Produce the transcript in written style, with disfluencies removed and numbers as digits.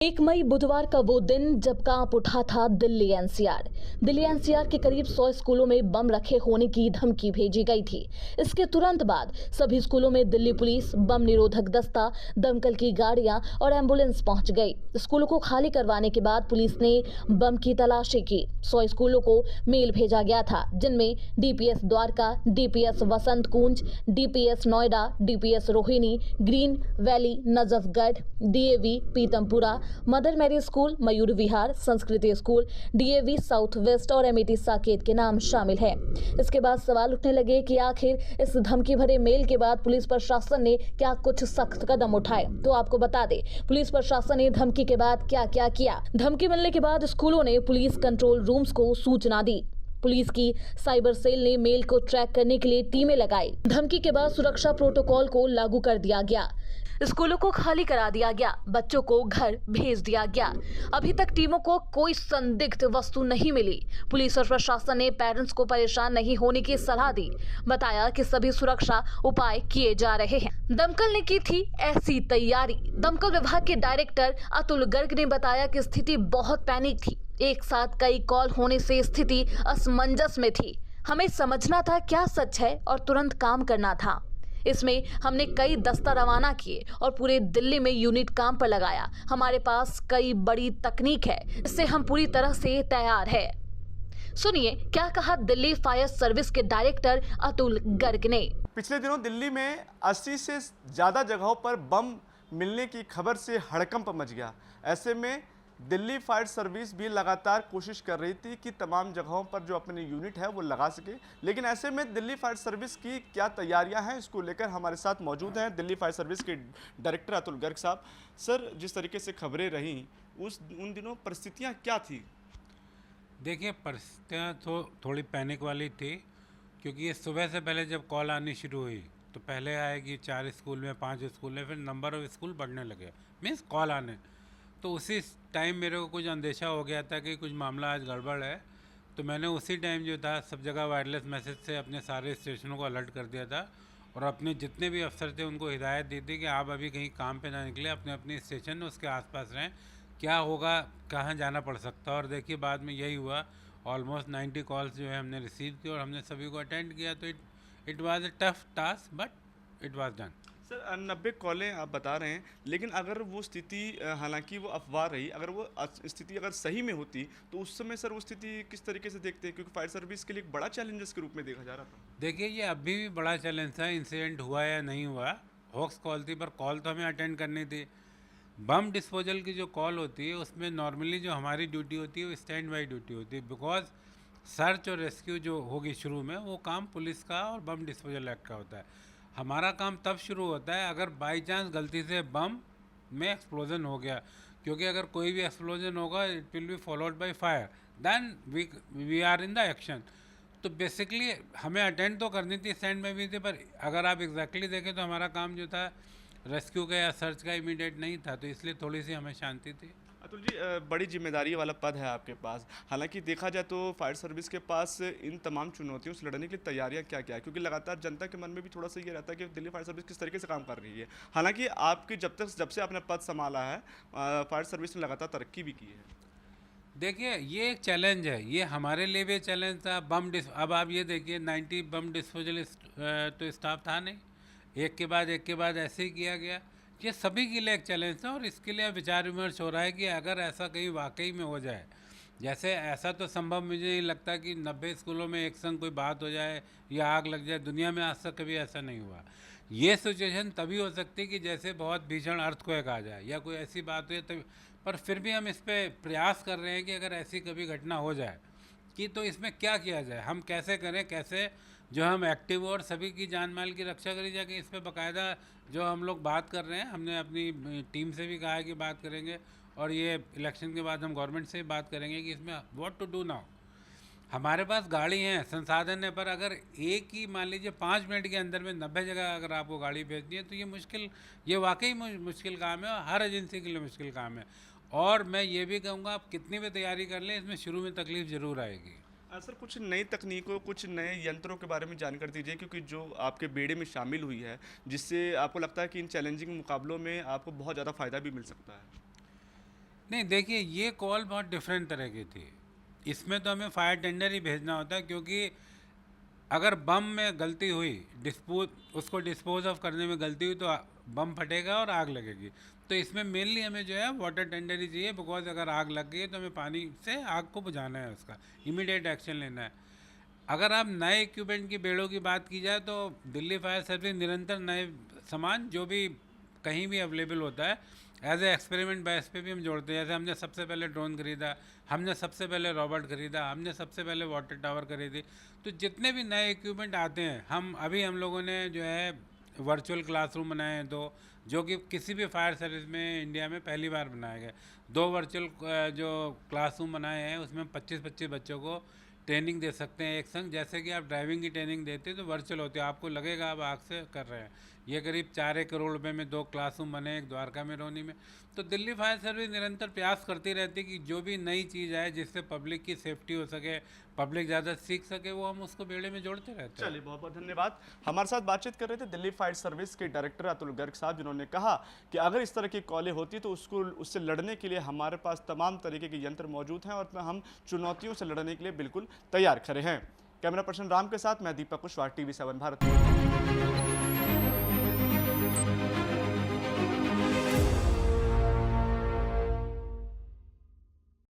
1 मई बुधवार का वो दिन जब कांप उठा था दिल्ली एनसीआर के करीब 100 स्कूलों में बम रखे होने की धमकी भेजी गई थी। इसके तुरंत बाद सभी स्कूलों में दिल्ली पुलिस, बम निरोधक दस्ता, दमकल की गाड़ियां और एम्बुलेंस पहुंच गई। स्कूलों को खाली करवाने के बाद पुलिस ने बम की तलाशी की। 100 स्कूलों को मेल भेजा गया था, जिनमें DPS Dwarka, DPS Vasant Kunj, DPS Noida, DPS Rohini, Green Valley Najafgarh, DAV Pitampura, Mother Mary School, Mayur Vihar, Sanskriti School, DAV South West और एमईटी साकेत के नाम शामिल हैं। इसके बाद सवाल उठने लगे कि आखिर इस धमकी भरे मेल के बाद पुलिस प्रशासन ने क्या कुछ सख्त कदम उठाए। तो आपको बता दें, पुलिस प्रशासन ने धमकी के बाद क्या क्या किया। धमकी मिलने के बाद स्कूलों ने पुलिस कंट्रोल रूम्स को सूचना दी। पुलिस की साइबर सेल ने मेल को ट्रैक करने के लिए टीमें लगाई। धमकी के बाद सुरक्षा प्रोटोकॉल को लागू कर दिया गया। स्कूलों को खाली करा दिया गया, बच्चों को घर भेज दिया गया। अभी तक टीमों को कोई संदिग्ध वस्तु नहीं मिली। पुलिस और प्रशासन ने पेरेंट्स को परेशान नहीं होने की सलाह दी। बताया कि सभी सुरक्षा उपाय किए जा रहे हैं। दमकल ने की थी ऐसी तैयारी। दमकल विभाग के डायरेक्टर अतुल गर्ग ने बताया कि स्थिति बहुत पैनिक थी। एक साथ कई कॉल होने से स्थिति असमंजस में थी। हमें समझना था क्या सच है और तुरंत काम करना था। इसमें हमने कई दस्ता रवाना किए और पूरे दिल्ली में यूनिट काम पर लगाया। हमारे पास कई बड़ी तकनीक है, इससे हम पूरी तरह से तैयार है। सुनिए क्या कहा दिल्ली फायर सर्विस के डायरेक्टर अतुल गर्ग ने। पिछले दिनों दिल्ली में 80 से ज़्यादा जगहों पर बम मिलने की खबर से हड़कंप मच गया। ऐसे में दिल्ली फायर सर्विस भी लगातार कोशिश कर रही थी कि तमाम जगहों पर जो अपनी यूनिट है वो लगा सके। लेकिन ऐसे में दिल्ली फायर सर्विस की क्या तैयारियां हैं, इसको लेकर हमारे साथ मौजूद हैं दिल्ली फायर सर्विस के डायरेक्टर अतुल गर्ग साहब। सर, जिस तरीके से खबरें रहीं उन दिनों परिस्थितियाँ क्या थी? देखिए, परिस्थितियाँ तो थोड़ी पैनिक वाली थी, क्योंकि ये सुबह से पहले जब कॉल आनी शुरू हुई तो पहले आएगी 4 स्कूल में, 5 स्कूल में, फिर नंबर ऑफ स्कूल बढ़ने लगे, मीन्स कॉल आने। तो उसी टाइम मेरे को कुछ अंदेशा हो गया था कि कुछ मामला आज गड़बड़ है। तो मैंने उसी टाइम जो था सब जगह वायरलेस मैसेज से अपने सारे स्टेशनों को अलर्ट कर दिया था और अपने जितने भी अफसर थे उनको हिदायत दी थी कि आप अभी कहीं काम पे ना निकले, अपने अपने स्टेशन उसके आसपास रहें, क्या होगा, कहाँ जाना पड़ सकता है। और देखिए बाद में यही हुआ। ऑलमोस्ट 90 कॉल्स जो है हमने रिसीव की और हमने सभी को अटेंड किया। तो it was a tough task, but it was done. Sir, 90 कॉलें आप बता रहे हैं, लेकिन अगर वो स्थिति, हालांकि वो अफवाह रही, अगर वो स्थिति अगर सही में होती तो उस समय सर वो स्थिति किस तरीके से देखते हैं? क्योंकि फायर सर्विस के लिए एक बड़ा चैलेंजेस के रूप में देखा जा रहा था। देखिए, ये अभी भी बड़ा चैलेंज था, इंसिडेंट हुआ या नहीं हुआ। हॉक्स कॉल थी, पर कॉल तो हमें अटेंड करनी थी। बम डिस्पोजल की जो कॉल होती है उसमें नॉर्मली जो हमारी ड्यूटी होती है वो स्टैंड बाई ड्यूटी होती है, बिकॉज सर्च और रेस्क्यू जो होगी शुरू में वो काम पुलिस का और बम डिस्पोजल एक्ट का होता है। हमारा काम तब शुरू होता है अगर बाई चांस गलती से बम में एक्सप्लोजन हो गया, क्योंकि अगर कोई भी एक्सप्लोजन होगा it will be followed by fire, then we are in the action. तो बेसिकली हमें अटेंड तो करनी थी, स्टैंड में भी थे, पर अगर आप एग्जैक्टली देखें तो हमारा काम जो था रेस्क्यू का या सर्च का इमीडिएट नहीं था, तो इसलिए थोड़ी सी हमें शांति थी। अतुल जी, बड़ी जिम्मेदारी वाला पद है आपके पास। हालांकि देखा जाए तो फायर सर्विस के पास इन तमाम चुनौतियों से लड़ने के लिए तैयारियां क्या क्या है, क्योंकि लगातार जनता के मन में भी थोड़ा सा ये रहता है कि दिल्ली फायर सर्विस किस तरीके से काम कर रही है। हालांकि आपकी जब से आपने पद संभाला है, फायर सर्विस ने लगातार तरक्की भी की है। देखिए, ये एक चैलेंज है, ये हमारे लिए भी चैलेंज था। अब आप ये देखिए 90 बम डिस्पोजल तो स्टाफ था नहीं, एक के बाद ऐसे ही किया गया। ये सभी के लिए एक चैलेंज था और इसके लिए विचार विमर्श हो रहा है कि अगर ऐसा कहीं वाकई में हो जाए, जैसे ऐसा तो संभव मुझे नहीं लगता कि 90 स्कूलों में एक संग कोई बात हो जाए या आग लग जाए। दुनिया में आज तक कभी ऐसा नहीं हुआ। ये सिचुएशन तभी हो सकती है कि जैसे बहुत भीषण अर्थक्वेक आ जाए या कोई ऐसी बात हो तभी। पर फिर भी हम इस पर प्रयास कर रहे हैं कि अगर ऐसी कभी घटना हो जाए कि तो इसमें क्या किया जाए, हम कैसे करें, कैसे जो हम एक्टिव और सभी की जान माल की रक्षा करी जाके। इस पर बाकायदा जो हम लोग बात कर रहे हैं, हमने अपनी टीम से भी कहा है कि बात करेंगे और ये इलेक्शन के बाद हम गवर्नमेंट से भी बात करेंगे कि इसमें व्हाट टू डू नाउ। हमारे पास गाड़ी है, संसाधन है, पर अगर एक ही मान लीजिए 5 मिनट के अंदर में 90 जगह अगर आपको गाड़ी भेजनी है तो ये वाकई मुश्किल काम है और हर एजेंसी के लिए मुश्किल काम है। और मैं ये भी कहूँगा, आप कितनी भी तैयारी कर लें, इसमें शुरू में तकलीफ ज़रूर आएगी। सर, कुछ नई तकनीकों, कुछ नए यंत्रों के बारे में जानकारी दीजिए, क्योंकि जो आपके बेड़े में शामिल हुई है, जिससे आपको लगता है कि इन चैलेंजिंग मुकाबलों में आपको बहुत ज़्यादा फ़ायदा भी मिल सकता है। नहीं देखिए, ये कॉल बहुत डिफरेंट तरह की थी। इसमें तो हमें फायर टेंडर ही भेजना होता है, क्योंकि अगर बम में गलती हुई, उसको डिस्पोज ऑफ करने में गलती हुई, तो बम फटेगा और आग लगेगी। तो इसमें मेनली हमें जो है वाटर टेंडर ही चाहिए, बिकॉज अगर आग लग गई है तो हमें पानी से आग को बुझाना है, उसका इमीडिएट एक्शन लेना है। अगर आप नए इक्विपमेंट की बेड़ों की बात की जाए तो दिल्ली फायर सर्विस निरंतर नए सामान जो भी कहीं भी अवेलेबल होता है एज ए एक्सपेरिमेंट बेस पे भी हम जोड़ते हैं। जैसे हमने सबसे पहले ड्रोन खरीदा, हमने सबसे पहले रोबोट खरीदा, हमने सबसे पहले वाटर टावर खरीदी। तो जितने भी नए इक्विपमेंट आते हैं, हम लोगों ने जो है वर्चुअल क्लासरूम बनाए हैं 2, जो कि किसी भी फायर सर्विस में इंडिया में पहली बार बनाए गए। 2 वर्चुअल जो क्लासरूम बनाए हैं, उसमें 25-25 बच्चों को ट्रेनिंग दे सकते हैं एक संग। जैसे कि आप ड्राइविंग की ट्रेनिंग देते हैं तो वर्चुअल होती है, आपको लगेगा आप आग से कर रहे हैं। ये करीब 4-1 करोड़ रुपए में 2 क्लासरूम बने, एक द्वारका में, रोनी में। तो दिल्ली फायर सर्विस निरंतर प्रयास करती रहती है कि जो भी नई चीज़ आए जिससे पब्लिक की सेफ्टी हो सके, पब्लिक ज़्यादा सीख सके, वो हम उसको बेड़े में जोड़ते रहते हैं। चलिए, बहुत बहुत धन्यवाद। हमारे साथ बातचीत कर रहे थे दिल्ली फायर सर्विस के डायरेक्टर अतुल गर्ग साहब, जिन्होंने कहा कि अगर इस तरह की कॉलें होती तो उससे लड़ने के लिए हमारे पास तमाम तरीके के यंत्र मौजूद हैं और हम चुनौतियों से लड़ने के लिए बिल्कुल तैयार खड़े हैं। कैमरा पर्सन राम के साथ मैं दीपक कुशवाहा, TV7 भारत।